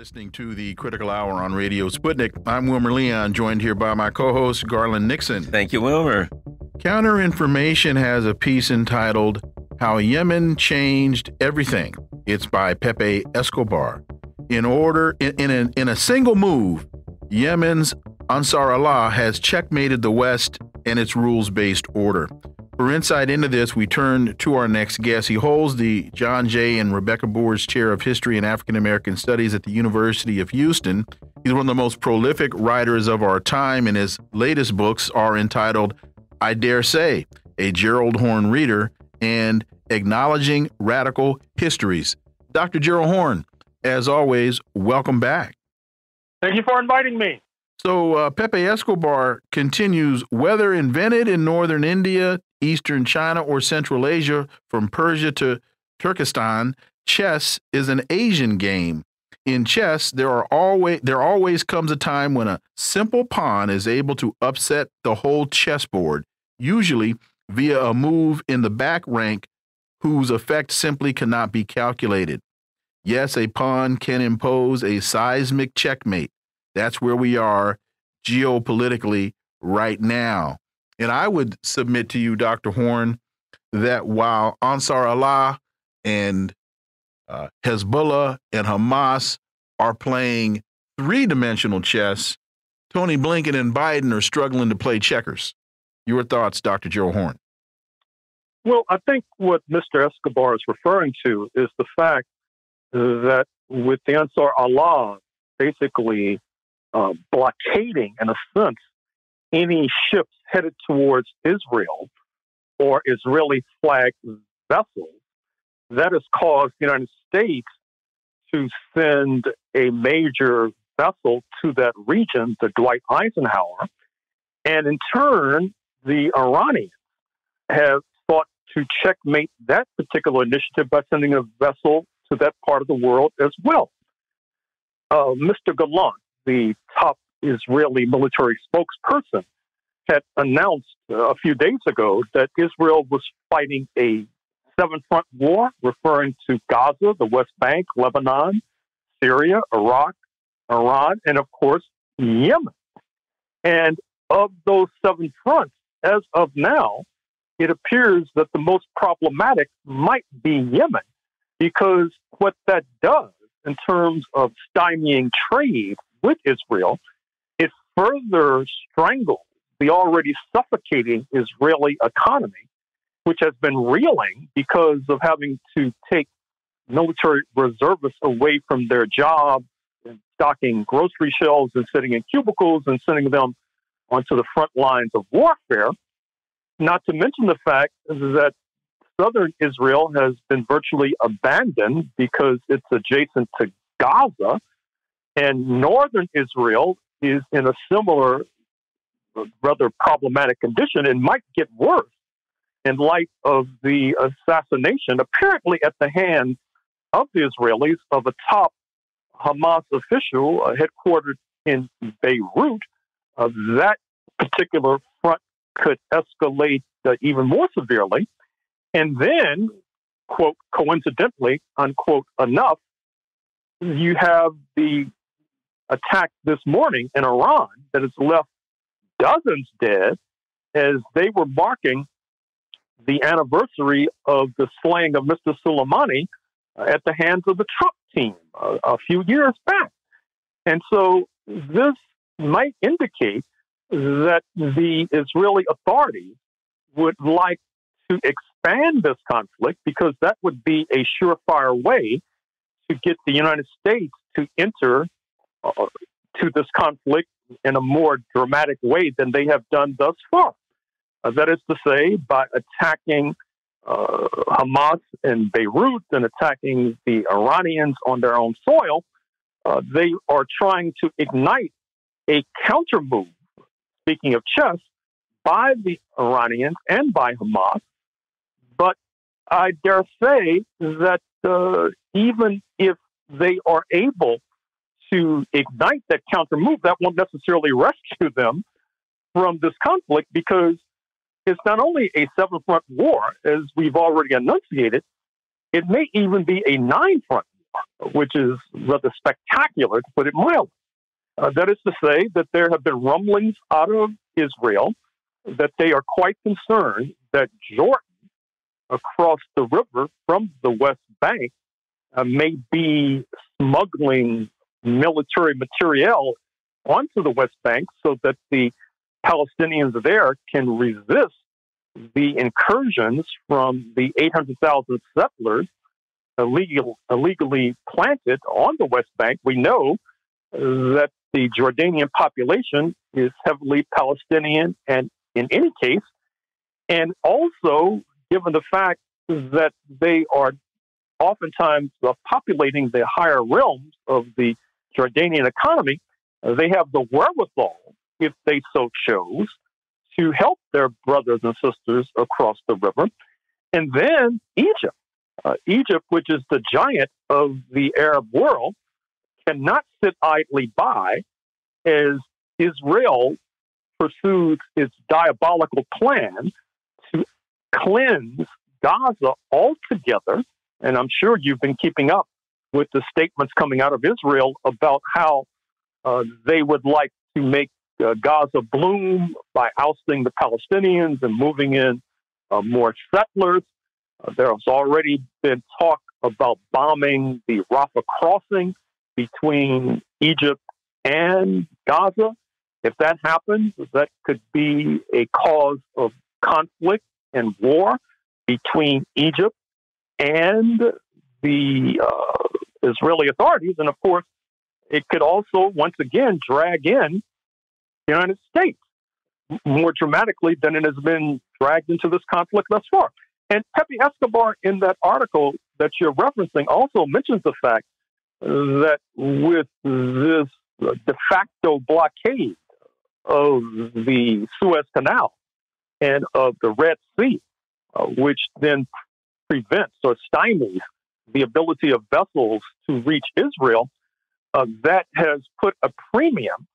Listening to the Critical Hour on Radio Sputnik. I'm Wilmer Leon, joined here by my co-host, Garland Nixon. Thank you, Wilmer. Counterinformation has a piece entitled How Yemen Changed Everything. It's by Pepe Escobar. In a single move, Yemen's Ansar Allah has checkmated the West and its rules-based order. For insight into this, we turn to our next guest. He holds the John J. and Rebecca Boers Chair of History and African American Studies at the University of Houston. He's one of the most prolific writers of our time, and his latest books are entitled I Dare Say, a Gerald Horne Reader, and Acknowledging Radical Histories. Dr. Gerald Horne, as always, welcome back. Thank you for inviting me. So Pepe Escobar continues, whether invented in northern India, eastern China, or Central Asia, from Persia to Turkestan, chess is an Asian game. In chess, there always comes a time when a simple pawn is able to upset the whole chessboard, usually via a move in the back rank whose effect simply cannot be calculated. Yes, a pawn can impose a seismic checkmate. That's where we are geopolitically right now. And I would submit to you, Dr. Horne, that while Ansar Allah and Hezbollah and Hamas are playing three-dimensional chess, Tony Blinken and Biden are struggling to play checkers. Your thoughts, Dr. Gerald Horne? Well, I think what Mr. Escobar is referring to is the fact that with the Ansar Allah basically blockading, in a sense, any ships headed towards Israel or Israeli flagged vessels, that has caused the United States to send a major vessel to that region, the Dwight Eisenhower. And in turn, the Iranians have sought to checkmate that particular initiative by sending a vessel to that part of the world as well. Mr. Gallant, the top Israeli military spokesperson, had announced a few days ago that Israel was fighting a seven-front war, referring to Gaza, the West Bank, Lebanon, Syria, Iraq, Iran, and, of course, Yemen. And of those seven fronts, as of now, it appears that the most problematic might be Yemen, because what that does in terms of stymieing trade with Israel, it further strangles the already suffocating Israeli economy, which has been reeling because of having to take military reservists away from their jobs and stocking grocery shelves and sitting in cubicles and sending them onto the front lines of warfare. Not to mention the fact that southern Israel has been virtually abandoned because it's adjacent to Gaza, and northern Israel is in a similar, rather problematic condition and might get worse in light of the assassination, apparently at the hands of the Israelis, of a top Hamas official headquartered in Beirut. That particular front could escalate even more severely. And then, quote, coincidentally, unquote, enough, you have the attack this morning in Iran that has left dozens dead as they were marking the anniversary of the slaying of Mr. Soleimani at the hands of the Trump team a few years back. And so this might indicate that the Israeli authorities would like to expand this conflict, because that would be a surefire way to get the United States to enter to this conflict in a more dramatic way than they have done thus far. That is to say, by attacking Hamas in Beirut and attacking the Iranians on their own soil, they are trying to ignite a counter move, speaking of chess, by the Iranians and by Hamas. But I dare say that even if they are able to ignite that counter move, that won't necessarily rescue them from this conflict, because it's not only a seven-front war, as we've already enunciated, it may even be a nine-front war. which is rather spectacular, to put it mildly. That is to say that there have been rumblings out of Israel that they are quite concerned that Jordan, across the river from the West Bank, may be smuggling military materiel onto the West Bank so that the Palestinians there can resist the incursions from the 800,000 settlers illegally planted on the West Bank. We know that the Jordanian population is heavily Palestinian, and in any case, and also given the fact that they are oftentimes populating the higher realms of the Jordanian economy, they have the wherewithal, if they so chose, to help their brothers and sisters across the river. And then Egypt. Egypt, which is the giant of the Arab world, cannot sit idly by as Israel pursues its diabolical plan to cleanse Gaza altogether. And I'm sure you've been keeping up with the statements coming out of Israel about how they would like to make Gaza bloom by ousting the Palestinians and moving in more settlers. There has already been talk about bombing the Rafah crossing between Egypt and Gaza. If that happens, that could be a cause of conflict and war between Egypt and the Israeli authorities. And of course, it could also, once again, drag in the United States more dramatically than it has been dragged into this conflict thus far. And Pepe Escobar, in that article that you're referencing, also mentions the fact that with this de facto blockade of the Suez Canal and of the Red Sea, which then prevents or stymies the ability of vessels to reach Israel, that has put a premium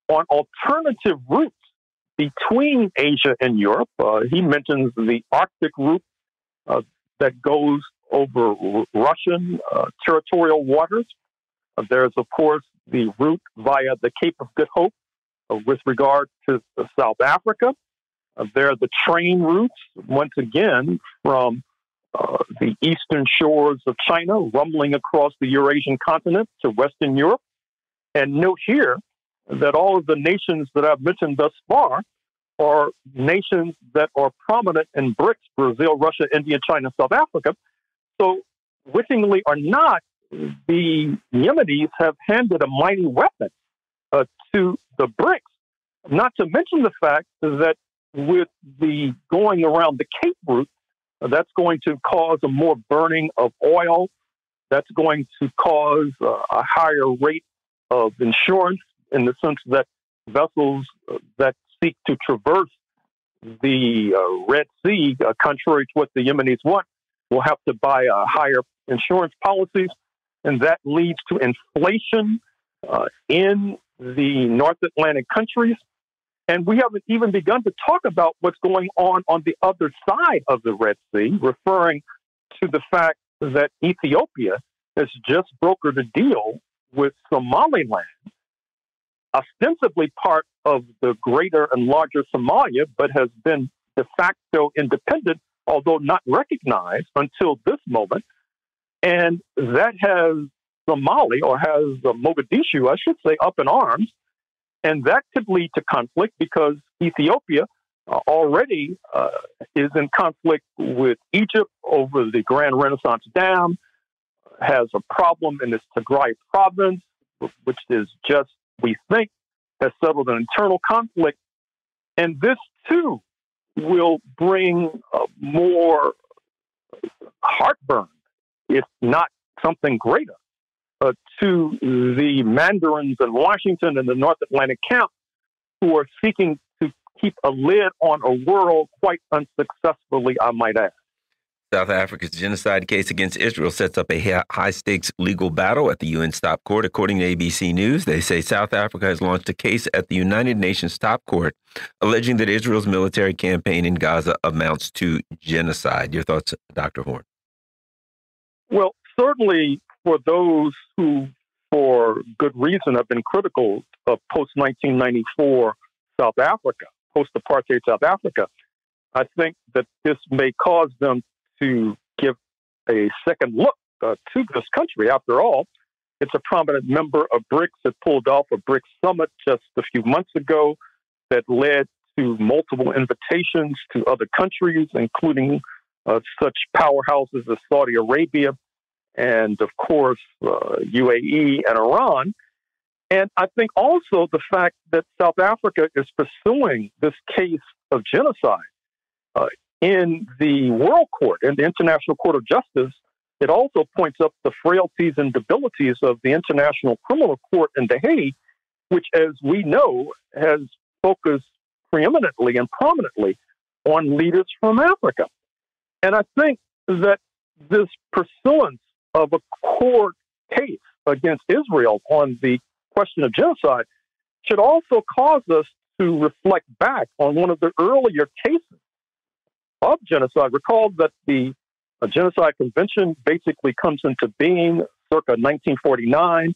on alternative routes between Asia and Europe. He mentions the Arctic route that goes over Russian territorial waters. There's, of course, the route via the Cape of Good Hope with regard to South Africa. There are the train routes, once again, from the eastern shores of China, rumbling across the Eurasian continent to Western Europe. And note here that all of the nations that I've mentioned thus far are nations that are prominent in BRICS: Brazil, Russia, India, China, South Africa. So, wittingly or not, the Yemenis have handed a mighty weapon to the BRICS, not to mention the fact that with the going around the Cape route, that's going to cause a more burning of oil. That's going to cause a higher rate of insurance, in the sense that vessels that seek to traverse the Red Sea, contrary to what the Yemenis want, will have to buy higher insurance policies. And that leads to inflation in the North Atlantic countries. And we haven't even begun to talk about what's going on the other side of the Red Sea, referring to the fact that Ethiopia has just brokered a deal with Somaliland, ostensibly part of the greater and larger Somalia, but has been de facto independent, although not recognized until this moment. And that has Somali, or has Mogadishu, I should say, up in arms. And that could lead to conflict because Ethiopia already is in conflict with Egypt over the Grand Renaissance Dam, has a problem in its Tigray province, which is just, we think, has settled an internal conflict. And this, too, will bring more heartburn, if not something greater, to the mandarins in Washington and the North Atlantic camp, who are seeking to keep a lid on a world quite unsuccessfully, I might add. South Africa's genocide case against Israel sets up a high-stakes legal battle at the UN Top Court. According to ABC News, they say South Africa has launched a case at the United Nations Top Court, alleging that Israel's military campaign in Gaza amounts to genocide. Your thoughts, Dr. Horne? Well, certainly for those who, for good reason, have been critical of post-1994 South Africa, post-apartheid South Africa, I think that this may cause them to give a second look to this country. After all, it's a prominent member of BRICS that pulled off a BRICS summit just a few months ago that led to multiple invitations to other countries, including such powerhouses as Saudi Arabia and, of course, UAE and Iran. And I think also the fact that South Africa is pursuing this case of genocide in the World Court, in the International Court of Justice, it also points up the frailties and debilities of the International Criminal Court in The Hague, which, as we know, has focused preeminently and prominently on leaders from Africa. And I think that this pursuance of a court case against Israel on the question of genocide should also cause us to reflect back on one of the earlier cases of genocide. Recall that the Genocide Convention basically comes into being circa 1949,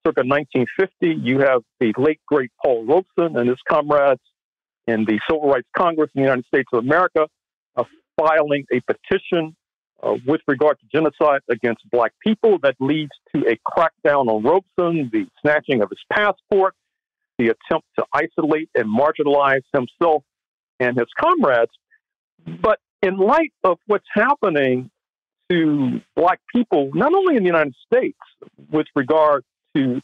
circa 1950. You have the late, great Paul Robeson and his comrades in the Civil Rights Congress in the United States of America filing a petition with regard to genocide against Black people that leads to a crackdown on Robeson, the snatching of his passport, the attempt to isolate and marginalize himself and his comrades. But in light of what's happening to Black people, not only in the United States, with regard to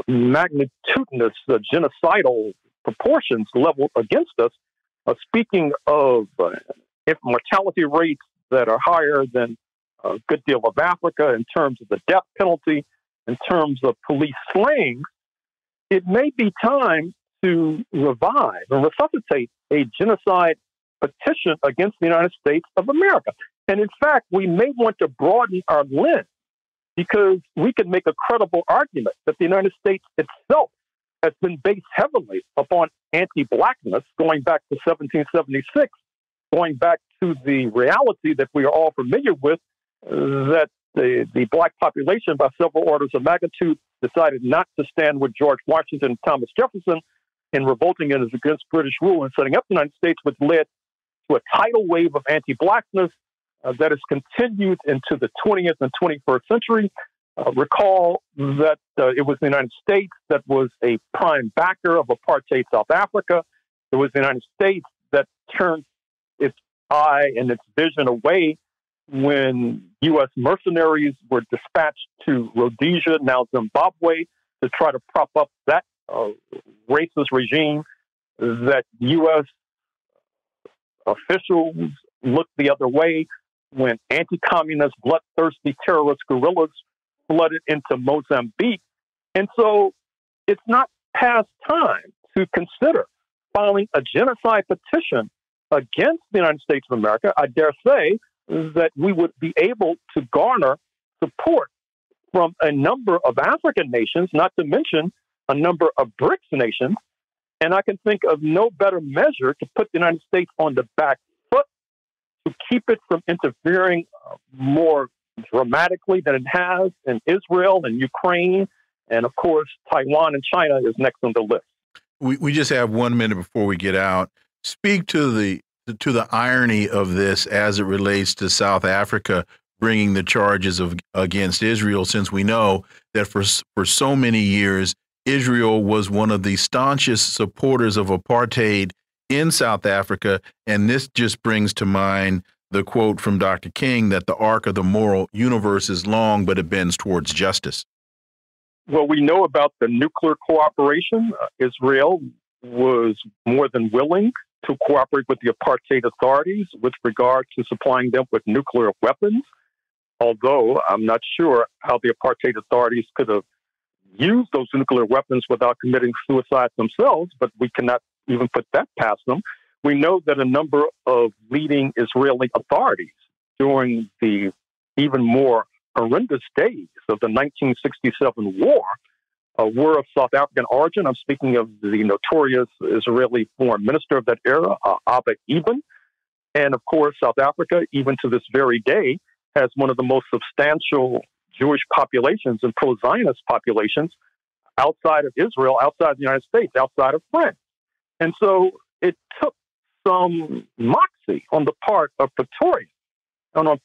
magnitudinous genocidal proportions leveled against us, speaking of mortality rates that are higher than a good deal of Africa in terms of the death penalty, in terms of police slayings, it may be time to revive and resuscitate a genocide petition against the United States of America. And in fact, we may want to broaden our lens because we can make a credible argument that the United States itself has been based heavily upon anti-Blackness going back to 1776, going back to the reality that we are all familiar with, that the Black population by several orders of magnitude decided not to stand with George Washington and Thomas Jefferson in revolting against British rule and setting up the United States, which led to a tidal wave of anti-Blackness that has continued into the 20th and 21st century. Recall that it was the United States that was a prime backer of apartheid South Africa. It was the United States that turned its eye and its vision away when U.S. mercenaries were dispatched to Rhodesia, now Zimbabwe, to try to prop up that racist regime. That U.S. officials looked the other way when anti-communist, bloodthirsty terrorist guerrillas flooded into Mozambique. And so it's not past time to consider filing a genocide petition against the United States of America. I dare say that we would be able to garner support from a number of African nations, not to mention a number of BRICS nations. And I can think of no better measure to put the United States on the back foot, to keep it from interfering more dramatically than it has in Israel and Ukraine. And of course, Taiwan and China is next on the list. We just have 1 minute before we get out. Speak to the irony of this as it relates to South Africa bringing the charges against Israel, since we know that for so many years, Israel was one of the staunchest supporters of apartheid in South Africa. And this just brings to mind the quote from Dr. King that the arc of the moral universe is long, but it bends towards justice. Well, we know about the nuclear cooperation. Israel was more than willing to cooperate with the apartheid authorities with regard to supplying them with nuclear weapons, although I'm not sure how the apartheid authorities could have used those nuclear weapons without committing suicide themselves, but we cannot even put that past them. We know that a number of leading Israeli authorities during the even more horrendous days of the 1967 war were of South African origin. I'm speaking of the notorious Israeli foreign minister of that era, Abba Eban. And of course, South Africa, even to this very day, has one of the most substantial Jewish populations and pro-Zionist populations outside of Israel, outside the United States, outside of France. And so it took some moxie on the part of Pretoria and on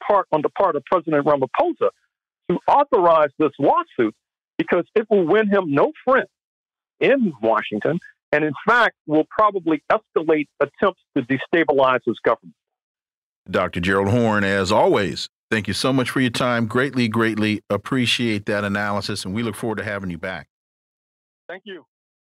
the part of President Ramaphosa to authorize this lawsuit, because it will win him no friends in Washington, and in fact will probably escalate attempts to destabilize his government. Dr. Gerald Horne, as always, thank you so much for your time. Greatly, greatly appreciate that analysis, and we look forward to having you back. Thank you.